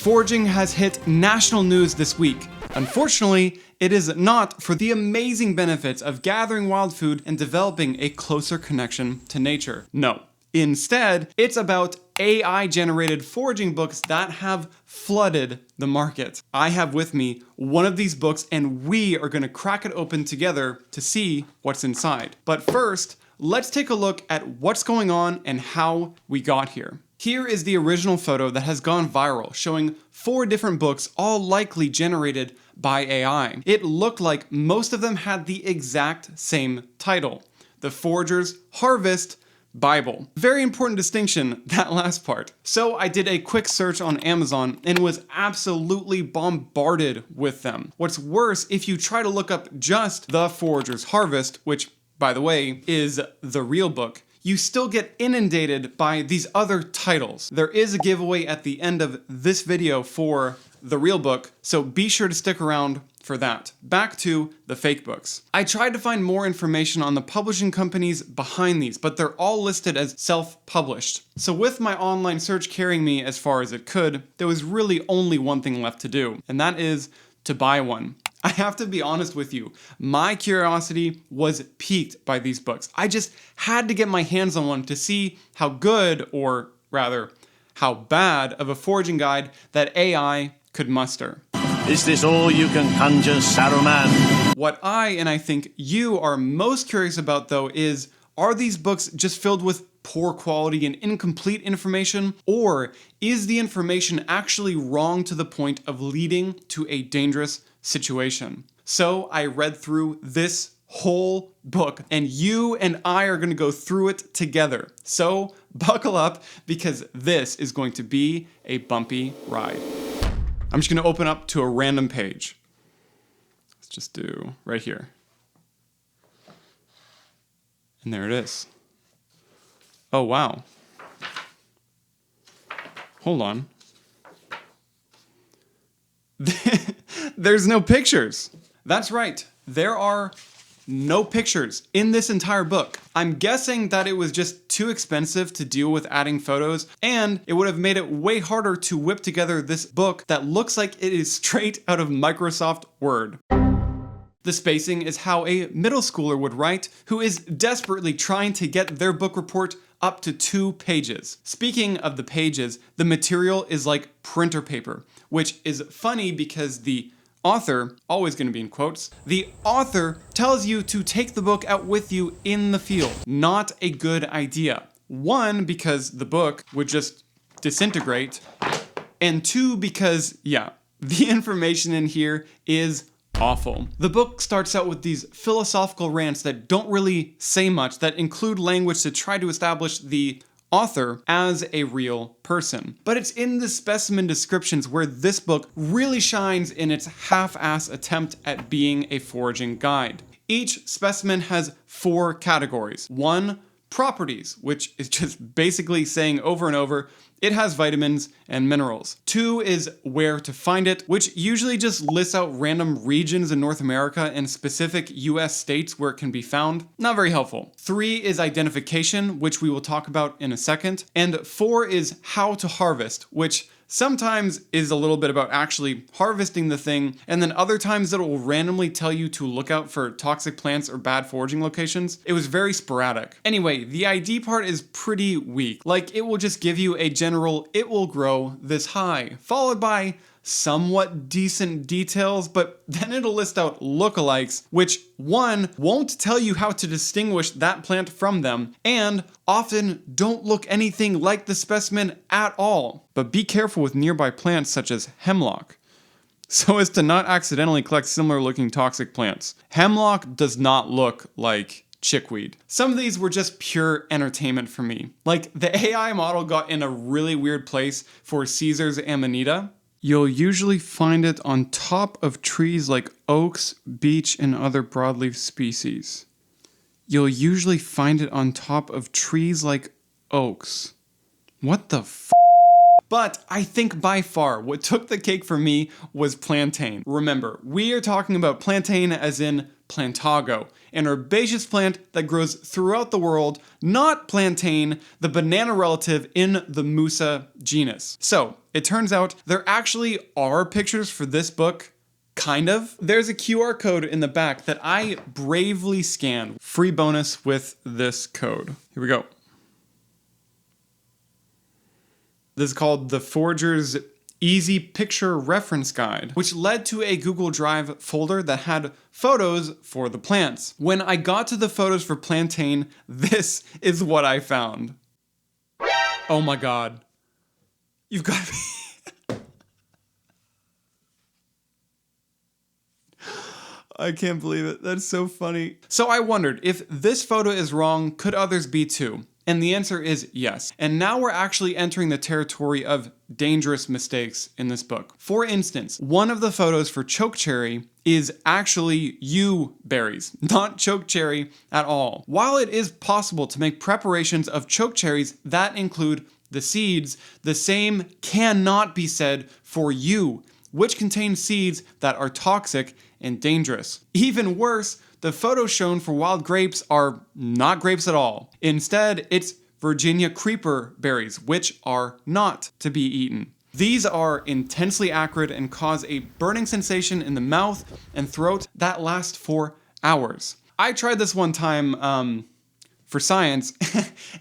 Foraging has hit national news this week. Unfortunately, it is not for the amazing benefits of gathering wild food and developing a closer connection to nature. No. Instead, it's about AI-generated foraging books that have flooded the market. I have with me one of these books, and we are going to crack it open together to see what's inside. But first, let's take a look at what's going on and how we got here. Here is the original photo that has gone viral, showing 4 different books, all likely generated by AI. It looked like most of them had the exact same title: The Forager's Harvest Bible. Very important distinction, that last part. So I did a quick search on Amazon and was absolutely bombarded with them. What's worse, if you try to look up just The Forager's Harvest, which, by the way, is the real book, you still get inundated by these other titles. There is a giveaway at the end of this video for the real book, so be sure to stick around for that. Back to the fake books. I tried to find more information on the publishing companies behind these, but they're all listed as self-published. So with my online search carrying me as far as it could, there was really only one thing left to do, and that is to buy one. I have to be honest with you, my curiosity was piqued by these books. I just had to get my hands on one to see how good, or rather, how bad of a foraging guide that AI could muster. Is this all you can conjure, Saruman? What and I think you are most curious about though is, are these books just filled with poor quality and incomplete information? Or is the information actually wrong to the point of leading to a dangerous situation? So I read through this whole book, and you and I are going to go through it together. So buckle up, because this is going to be a bumpy ride. I'm just going to open up to a random page. Let's just do right here. And there it is. Oh, wow. Hold on. There's no pictures. That's right. There are no pictures in this entire book. I'm guessing that it was just too expensive to deal with adding photos, and it would have made it way harder to whip together this book that looks like it is straight out of Microsoft Word. The spacing is how a middle schooler would write, who is desperately trying to get their book report up to 2 pages. Speaking of the pages, the material is like printer paper, which is funny because the author, always going to be in quotes, the author tells you to take the book out with you in the field. Not a good idea. 1, because the book would just disintegrate, and 2, because, yeah, the information in here is awful. The book starts out with these philosophical rants that don't really say much, that include language to try to establish the author as a real person. But it's in the specimen descriptions where this book really shines in its half-ass attempt at being a foraging guide. Each specimen has 4 categories. 1, properties, which is just basically saying over and over, it has vitamins and minerals. 2 is where to find it, which usually just lists out random regions in North America and specific US states where it can be found. Not very helpful. 3 is identification, which we will talk about in a second. And 4 is how to harvest, which sometimes is a little bit about actually harvesting the thing, and then other times it will randomly tell you to look out for toxic plants or bad foraging locations. It was very sporadic. Anyway, the ID part is pretty weak. Like, it will just give you a general, it will grow this high, followed by somewhat decent details, but then it'll list out lookalikes, which 1, won't tell you how to distinguish that plant from them, and often don't look anything like the specimen at all. But be careful with nearby plants such as hemlock, so as to not accidentally collect similar looking toxic plants. Hemlock does not look like chickweed. Some of these were just pure entertainment for me. Like, the AI model got in a really weird place for Caesar's Amanita. You'll usually find it on top of trees like oaks, beech, and other broadleaf species. You'll usually find it on top of trees like oaks. What the f***? But I think by far what took the cake for me was plantain. Remember, we are talking about plantain as in plantago, an herbaceous plant that grows throughout the world, not plantain, the banana relative in the Musa genus. So, it turns out there actually are pictures for this book. Kind of. There's a QR code in the back that I bravely scanned. Free bonus with this code. Here we go. This is called the Forager's Easy Picture Reference Guide, which led to a Google Drive folder that had photos for the plants. When I got to the photos for plantain, this is what I found. Oh my god. You've got to be... I can't believe it. That's so funny. So I wondered, if this photo is wrong, could others be too? And the answer is yes. And now we're actually entering the territory of dangerous mistakes in this book. For instance, one of the photos for chokecherry is actually yew berries, not chokecherry at all. While it is possible to make preparations of chokecherries that include the seeds, the same cannot be said for yew, which contains seeds that are toxic and dangerous. Even worse, the photos shown for wild grapes are not grapes at all. Instead, it's Virginia creeper berries, which are not to be eaten. These are intensely acrid and cause a burning sensation in the mouth and throat that lasts for hours. I tried this one time for science,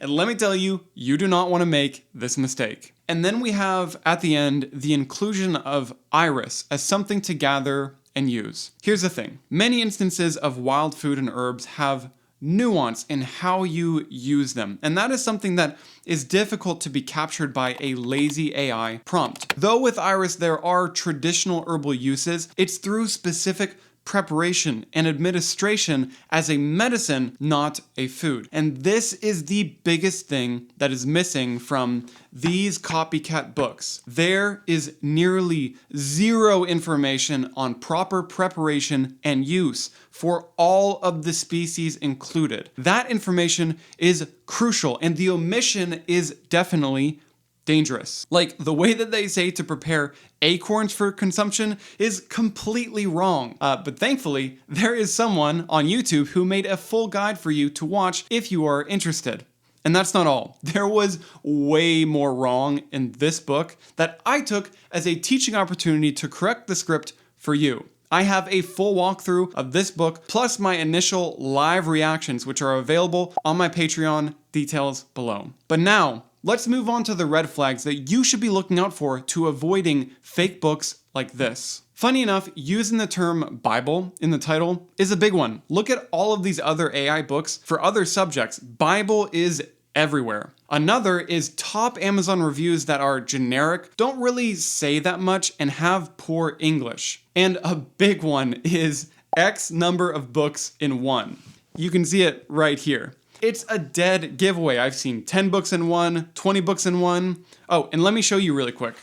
and let me tell you, you do not want to make this mistake. And then we have, at the end, the inclusion of iris as something to gather and use. Here's the thing. Many instances of wild food and herbs have nuance in how you use them, and that is something that is difficult to be captured by a lazy AI prompt. Though with iris there are traditional herbal uses, it's through specific preparation and administration as a medicine, not a food. And this is the biggest thing that is missing from these copycat books. There is nearly zero information on proper preparation and use for all of the species included. That information is crucial, and the omission is definitely dangerous. Like, the way that they say to prepare acorns for consumption is completely wrong. But thankfully, there is someone on YouTube who made a full guide for you to watch if you are interested. And that's not all. There was way more wrong in this book that I took as a teaching opportunity to correct the script for you. I have a full walkthrough of this book, plus my initial live reactions, which are available on my Patreon, details below. But now, let's move on to the red flags that you should be looking out for to avoiding fake books like this. Funny enough, using the term Bible in the title is a big one. Look at all of these other AI books for other subjects. Bible is everywhere. Another is top Amazon reviews that are generic, don't really say that much, and have poor English. And a big one is X number of books in one. You can see it right here. It's a dead giveaway. I've seen 10 books in one, 20 books in one. Oh, and let me show you really quick.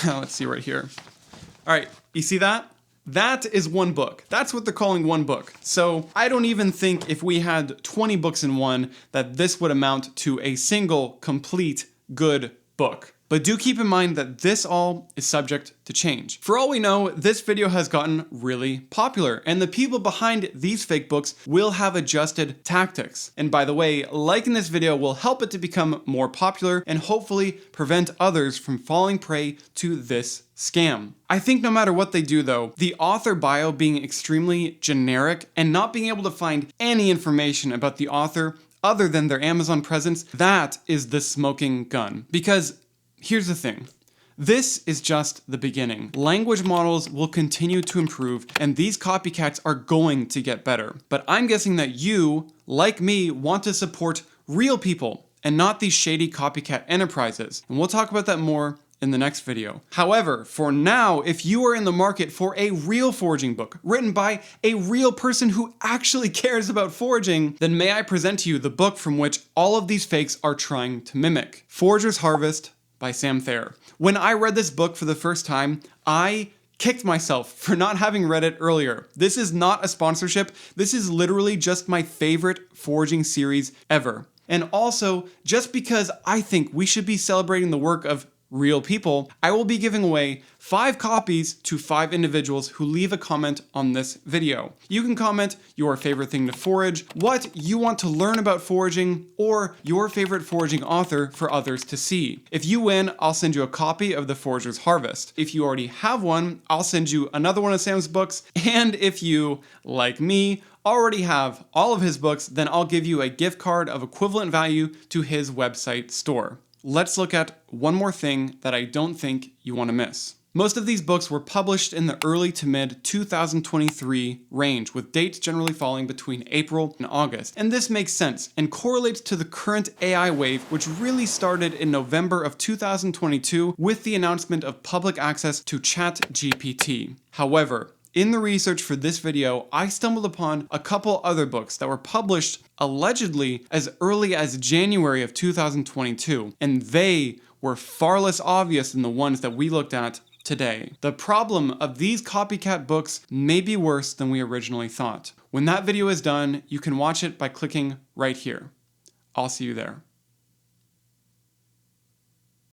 Let's see right here. All right, you see that? That is one book. That's what they're calling one book. So I don't even think if we had 20 books in one that this would amount to a single, complete, good book. But do keep in mind that this all is subject to change. For all we know, this video has gotten really popular, and the people behind these fake books will have adjusted tactics. And by the way, liking this video will help it to become more popular and hopefully prevent others from falling prey to this scam. I think no matter what they do though, the author bio being extremely generic and not being able to find any information about the author other than their Amazon presence, that is the smoking gun. Because here's the thing. This is just the beginning. Language models will continue to improve, and these copycats are going to get better. But I'm guessing that you, like me, want to support real people and not these shady copycat enterprises. And we'll talk about that more in the next video. However, for now, if you are in the market for a real foraging book written by a real person who actually cares about foraging, then may I present to you the book from which all of these fakes are trying to mimic. Forager's Harvest by Sam Thayer. When I read this book for the first time, I kicked myself for not having read it earlier. This is not a sponsorship. This is literally just my favorite foraging series ever. And also, just because I think we should be celebrating the work of real people, I will be giving away 5 copies to 5 individuals who leave a comment on this video. You can comment your favorite thing to forage, what you want to learn about foraging, or your favorite foraging author for others to see. If you win, I'll send you a copy of The Forager's Harvest. If you already have one, I'll send you another one of Sam's books, and if you, like me, already have all of his books, then I'll give you a gift card of equivalent value to his website store. Let's look at one more thing that I don't think you want to miss. Most of these books were published in the early to mid 2023 range, with dates generally falling between April and August. And this makes sense and correlates to the current AI wave, which really started in November of 2022 with the announcement of public access to ChatGPT. However, in the research for this video, I stumbled upon a couple other books that were published allegedly as early as January of 2022, and they were far less obvious than the ones that we looked at today. The problem of these copycat books may be worse than we originally thought. When that video is done, you can watch it by clicking right here. I'll see you there.